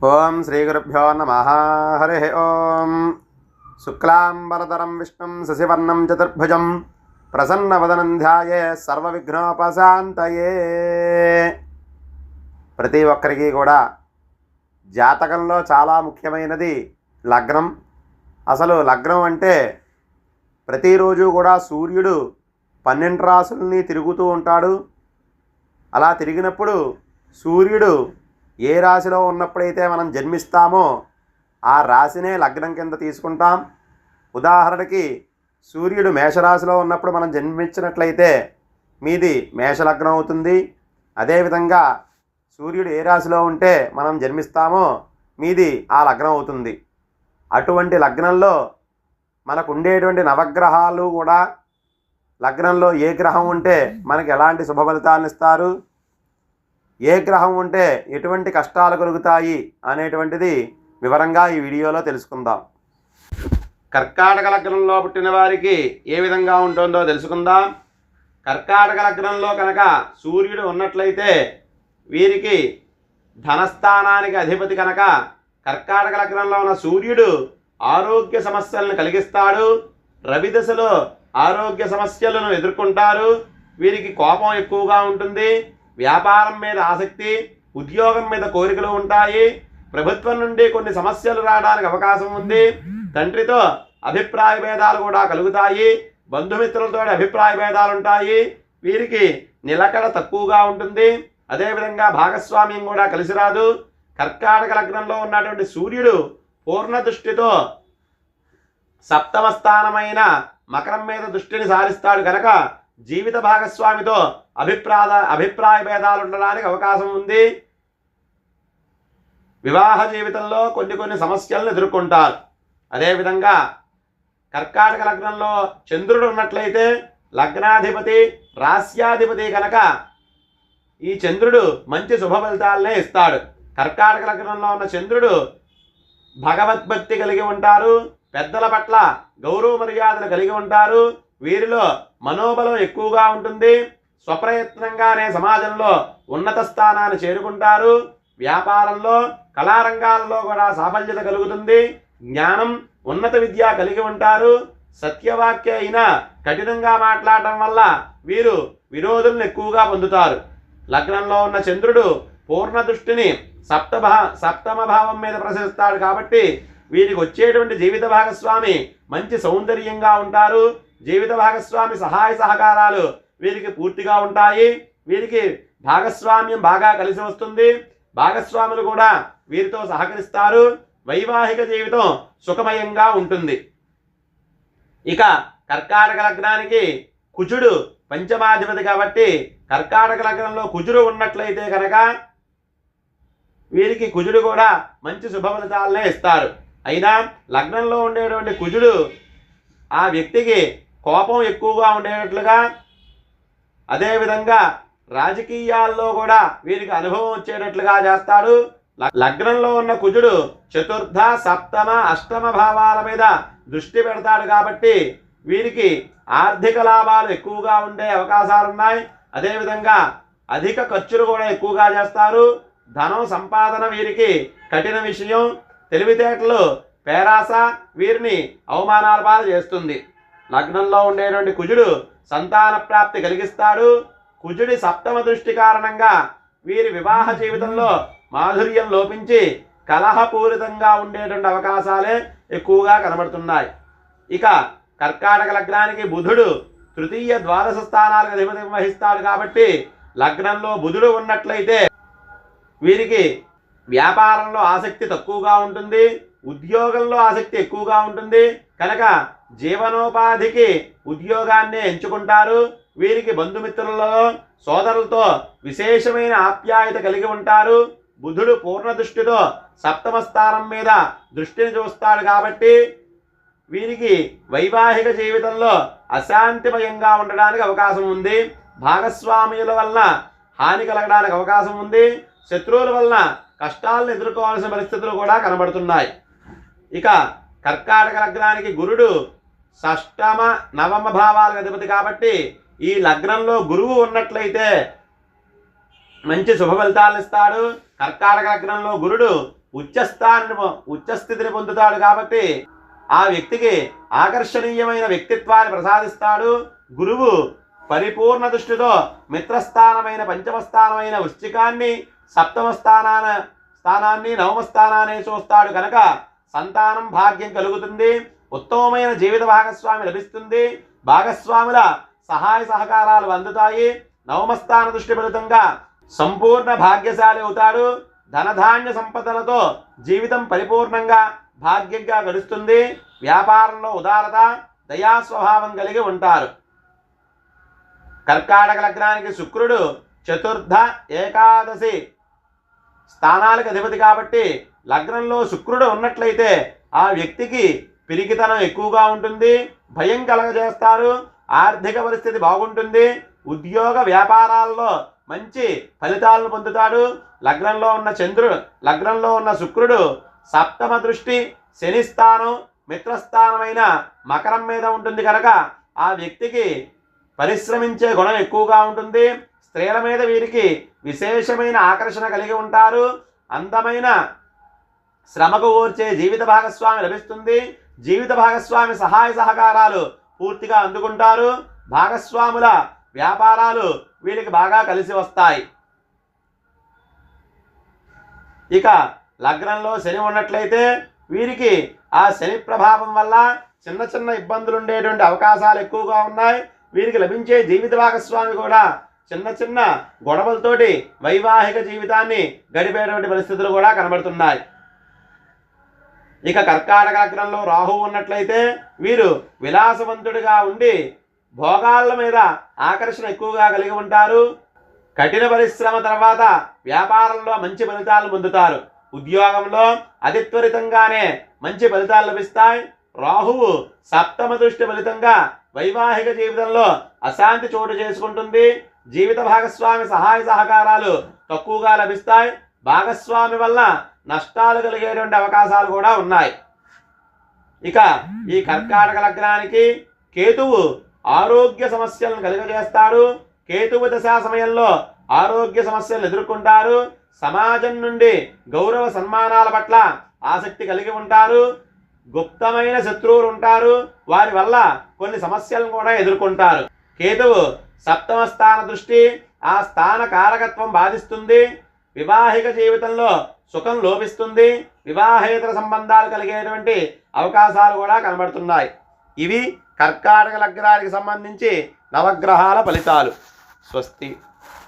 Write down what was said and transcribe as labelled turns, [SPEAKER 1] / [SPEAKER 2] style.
[SPEAKER 1] ఓం శ్రీ గురుభ్యో నమః. హరి ఓం. శుక్లాంబరధరం విష్ణుం శశివర్ణం చతుర్భుజం ప్రసన్నవదనం ధ్యాయే సర్వవిఘ్నోపశాంతయే. ప్రతి ఒక్కరికి కూడా జాతకంలో చాలా ముఖ్యమైనది లగ్నం. అసలు లగ్నం అంటే ప్రతిరోజు కూడా సూర్యుడు 12 రాశుల్ని తిరుగుతూ ఉంటాడు. అలా తిరిగినప్పుడు సూర్యుడు ఏ రాశిలో ఉన్నప్పుడైతే మనం జన్మిస్తామో ఆ రాశినే లగ్నం కింద తీసుకుంటాం. ఉదాహరణకి సూర్యుడు మేషరాశిలో ఉన్నప్పుడు మనం జన్మించినట్లయితే మీది మేషలగ్నం అవుతుంది. అదేవిధంగా సూర్యుడు ఏ రాశిలో ఉంటే మనం జన్మిస్తామో మీది ఆ లగ్నం అవుతుంది. అటువంటి లగ్నంలో మనకు ఉండేటువంటి నవగ్రహాలు కూడా లగ్నంలో ఏ గ్రహం ఉంటే మనకి ఎలాంటి శుభ ఫలితాలను ఇస్తారు, ఏ గ్రహం ఉంటే ఎటువంటి కష్టాలు కలుగుతాయి అనేటువంటిది వివరంగా ఈ వీడియోలో తెలుసుకుందాం. కర్కాటక లగ్నంలో పుట్టిన వారికి ఏ విధంగా ఉంటుందో తెలుసుకుందాం. కర్కాటక లగ్నంలో కనుక సూర్యుడు ఉన్నట్లయితే వీరికి ధనస్థానానికి అధిపతి కనుక కర్కాటక లగ్నంలో ఉన్న సూర్యుడు ఆరోగ్య సమస్యలను కలిగిస్తాడు. రవి దశలో ఆరోగ్య సమస్యలను ఎదుర్కొంటారు. వీరికి కోపం ఎక్కువగా ఉంటుంది. వ్యాపారం మీద ఆసక్తి, ఉద్యోగం మీద కోరికలు ఉంటాయి. ప్రభుత్వం నుండి కొన్ని సమస్యలు రావడానికి అవకాశం ఉంది. తండ్రితో అభిప్రాయ భేదాలు కూడా కలుగుతాయి. బంధుమిత్రులతో అభిప్రాయ భేదాలు ఉంటాయి. వీరికి నిలకడ తక్కువగా ఉంటుంది. అదేవిధంగా భాగస్వామ్యం కూడా కలిసి రాదు. కర్కాటక లగ్నంలో ఉన్నటువంటి సూర్యుడు పూర్ణ దృష్టితో సప్తమ స్థానమైన మకరం మీద దృష్టిని సారిస్తాడు కనుక జీవిత భాగస్వామితో అభిప్రాయ భేదాలు ఉండడానికి అవకాశం ఉంది. వివాహ జీవితంలో కొన్ని సమస్యలను ఎదుర్కొంటారు. అదేవిధంగా కర్కాటక లగ్నంలో చంద్రుడు ఉన్నట్లయితే లగ్నాధిపతి రాస్యాధిపతి కనుక ఈ చంద్రుడు మంచి శుభ ఫలితాలనే ఇస్తాడు. కర్కాటక లగ్నంలో ఉన్న చంద్రుడు భగవద్భక్తి కలిగి ఉంటారు. పెద్దల పట్ల గౌరవ మర్యాదలు కలిగి ఉంటారు. వీరిలో మనోబలం ఎక్కువగా ఉంటుంది. స్వప్రయత్నంగానే సమాజంలో ఉన్నత స్థానాన్ని చేరుకుంటారు. వ్యాపారంలో కళారంగాల్లో కూడా సాఫల్యత కలుగుతుంది. జ్ఞానం ఉన్నత విద్య కలిగి ఉంటారు. సత్యవాక్య అయినా కఠినంగా మాట్లాడటం వల్ల వీరు విరోధులను ఎక్కువగా పొందుతారు. లగ్నంలో ఉన్న చంద్రుడు పూర్ణ దృష్టిని సప్తమ భావం మీద ప్రసరిస్తాడు కాబట్టి వీరికి వచ్చేటువంటి జీవిత భాగస్వామి మంచి సౌందర్యంగా ఉంటారు. జీవిత భాగస్వామి సహాయ సహకారాలు వీరికి పూర్తిగా ఉంటాయి. వీరికి భాగస్వామ్యం బాగా కలిసి వస్తుంది. భాగస్వాములు కూడా వీరితో సహకరిస్తారు. వైవాహిక జీవితం సుఖమయంగా ఉంటుంది. ఇక కర్కాటక లగ్నానికి కుజుడు పంచమాధిపతి కాబట్టి కర్కాటక లగ్నంలో కుజుడు ఉన్నట్లయితే కనుక వీరికి కుజుడు కూడా మంచి శుభ ఫలితాలనే ఇస్తారు. అయినా లగ్నంలో ఉండేటువంటి కుజుడు ఆ వ్యక్తికి కోపం ఎక్కువగా ఉండేటట్లుగా, అదేవిధంగా రాజకీయాల్లో కూడా వీరికి అనుభవం వచ్చేటట్లుగా చేస్తాడు. లగ్నంలో ఉన్న కుజుడు చతుర్థ సప్తమ అష్టమ భావాల మీద దృష్టి పెడతాడు కాబట్టి వీరికి ఆర్థిక లాభాలు ఎక్కువగా ఉండే అవకాశాలు ఉన్నాయి. అదేవిధంగా అధిక ఖర్చులు కూడా ఎక్కువగా చేస్తారు. ధనం సంపాదన వీరికి కఠిన విషయం. తెలివితేటలు పేరాస వీరిని అవమానాల పాలు చేస్తుంది. లగ్నంలో ఉండేటువంటి కుజుడు సంతాన ప్రాప్తి కలిగిస్తాడు. కుజుడి సప్తమ దృష్టి కారణంగా వీరి వివాహ జీవితంలో మాధుర్యం లోపించి కలహపూరితంగా ఉండేటువంటి అవకాశాలే ఎక్కువగా కనబడుతున్నాయి. ఇక కర్కాటక లగ్నానికి బుధుడు తృతీయ ద్వాదశ స్థానాలకు అధిపతి వహిస్తాడు కాబట్టి లగ్నంలో బుధుడు ఉన్నట్లయితే వీరికి వ్యాపారంలో ఆసక్తి తక్కువగా ఉంటుంది. ఉద్యోగంలో ఆసక్తి ఎక్కువగా ఉంటుంది కనుక జీవనోపాధికి ఉద్యోగాన్ని ఎంచుకుంటారు. వీరికి బంధుమిత్రులలో సోదరులతో విశేషమైన ఆప్యాయత కలిగి ఉంటారు. బుధుడు పూర్ణ దృష్టితో సప్తమ స్థానం మీద దృష్టిని చూస్తాడు కాబట్టి వీరికి వైవాహిక జీవితంలో అశాంతిమయంగా ఉండడానికి అవకాశం ఉంది. భాగస్వాముల వలన హాని కలగడానికి అవకాశం ఉంది. శత్రువుల వలన కష్టాలను ఎదుర్కోవాల్సిన పరిస్థితులు కూడా కనబడుతున్నాయి. ఇక కర్కాటక లగ్నానికి గురుడు షష్టమ నవమ భావాలకు అధిపతి కాబట్టి ఈ లగ్నంలో గురువు ఉన్నట్లయితే మంచి శుభ ఫలితాలను ఇస్తాడు. కర్కాటక లగ్నంలో గురుడు ఉచ్చస్థితిని పొందుతాడు. కాబట్టి ఆ వ్యక్తికి ఆకర్షణీయమైన వ్యక్తిత్వాన్ని ప్రసాదిస్తాడు. గురువు పరిపూర్ణ దృష్టితో మిత్రస్థానమైన పంచమ స్థానమైన వృశ్చికాన్ని, సప్తమ స్థానాన్ని, నవమ స్థానాన్ని చూస్తాడు. కనుక సంతానం భాగ్యం కలుగుతుంది. ఉత్తమమైన జీవిత భాగస్వామి లభిస్తుంది. భాగస్వాముల సహాయ సహకారాలు అందుతాయి. నవమ స్థాన దృష్టి ఫలితంగా సంపూర్ణ భాగ్యశాలి అవుతాడు. ధనధాన్య సంపదలతో జీవితం పరిపూర్ణంగా భాగ్యంగా గడుస్తుంది. వ్యాపారంలో ఉదారత, దయా స్వభావం కలిగి ఉంటారు. కర్కాటక లగ్నానికి శుక్రుడు చతుర్థ, ఏకాదశి స్థానాలకు అధిపతి. కాబట్టి లగ్నంలో శుక్రుడు ఉన్నట్లయితే ఆ వ్యక్తికి పిరికితనం ఎక్కువగా ఉంటుంది. భయం కలగజేస్తారు. ఆర్థిక పరిస్థితి బాగుంటుంది. ఉద్యోగ వ్యాపారాల్లో మంచి ఫలితాలను పొందుతాడు. లగ్నంలో ఉన్న శుక్రుడు సప్తమ దృష్టి శని స్థానం, మిత్రస్థానమైన మకరం మీద ఉంటుంది. కనుక ఆ వ్యక్తికి పరిశ్రమించే గుణం ఎక్కువగా ఉంటుంది. స్త్రీల మీద వీరికి విశేషమైన ఆకర్షణ కలిగి ఉంటారు. అందమైన శ్రమకు ఓర్చే జీవిత భాగస్వామి లభిస్తుంది. జీవిత భాగస్వామి సహాయ సహకారాలు పూర్తిగా అందుకుంటారు. భాగస్వాముల వ్యాపారాలు వీరికి బాగా కలిసి వస్తాయి. ఇక లగ్నంలో శని ఉన్నట్లయితే వీరికి ఆ శని ప్రభావం వల్ల చిన్న చిన్న ఇబ్బందులు ఉండేటువంటి అవకాశాలు ఎక్కువగా ఉన్నాయి. వీరికి లభించే జీవిత భాగస్వామి కూడా చిన్న చిన్న గొడవలతోటి వైవాహిక జీవితాన్ని గడిపేటువంటి పరిస్థితులు కూడా కనబడుతున్నాయి. ఇక కర్కాటక లగ్నంలో రాహువు ఉన్నట్లయితే వీరు విలాసవంతుడిగా ఉండి భోగాళ్ళ మీద ఆకర్షణ ఎక్కువగా కలిగి ఉంటారు. కఠిన పరిశ్రమ తర్వాత వ్యాపారంలో మంచి ఫలితాలు పొందుతారు. ఉద్యోగంలో అతి త్వరితంగానే మంచి ఫలితాలు లభిస్తాయి. రాహువు సప్తమ దృష్టి ఫలితంగా వైవాహిక జీవితంలో అశాంతి చోటు చేసుకుంటుంది. జీవిత భాగస్వామి సహాయ సహకారాలు తక్కువగా లభిస్తాయి. భాగస్వామి వల్ల నష్టాలు కలిగేటువంటి అవకాశాలు కూడా ఉన్నాయి. ఇక ఈ కర్కాటక లగ్నానికి కేతువు ఆరోగ్య సమస్యలను కలుగజేస్తాడు. కేతువు దశా సమయంలో ఆరోగ్య సమస్యలను ఎదుర్కొంటారు. సమాజం నుండి గౌరవ సన్మానాల పట్ల ఆసక్తి కలిగి ఉంటారు. గుప్తమైన శత్రువులు ఉంటారు. వారి వల్ల కొన్ని సమస్యలను కూడా ఎదుర్కొంటారు. కేతువు సప్తమ స్థాన దృష్టి ఆ స్థాన కారకత్వం బాధిస్తుంది. వివాహిక జీవితంలో సుఖం లోపిస్తుంది. వివాహేతర సంబంధాలు కలిగేటువంటి అవకాశాలు కూడా కనబడుతున్నాయి. ఇవి కర్కాటక లగ్నానికి సంబంధించి నవగ్రహాల ఫలితాలు. స్వస్తి.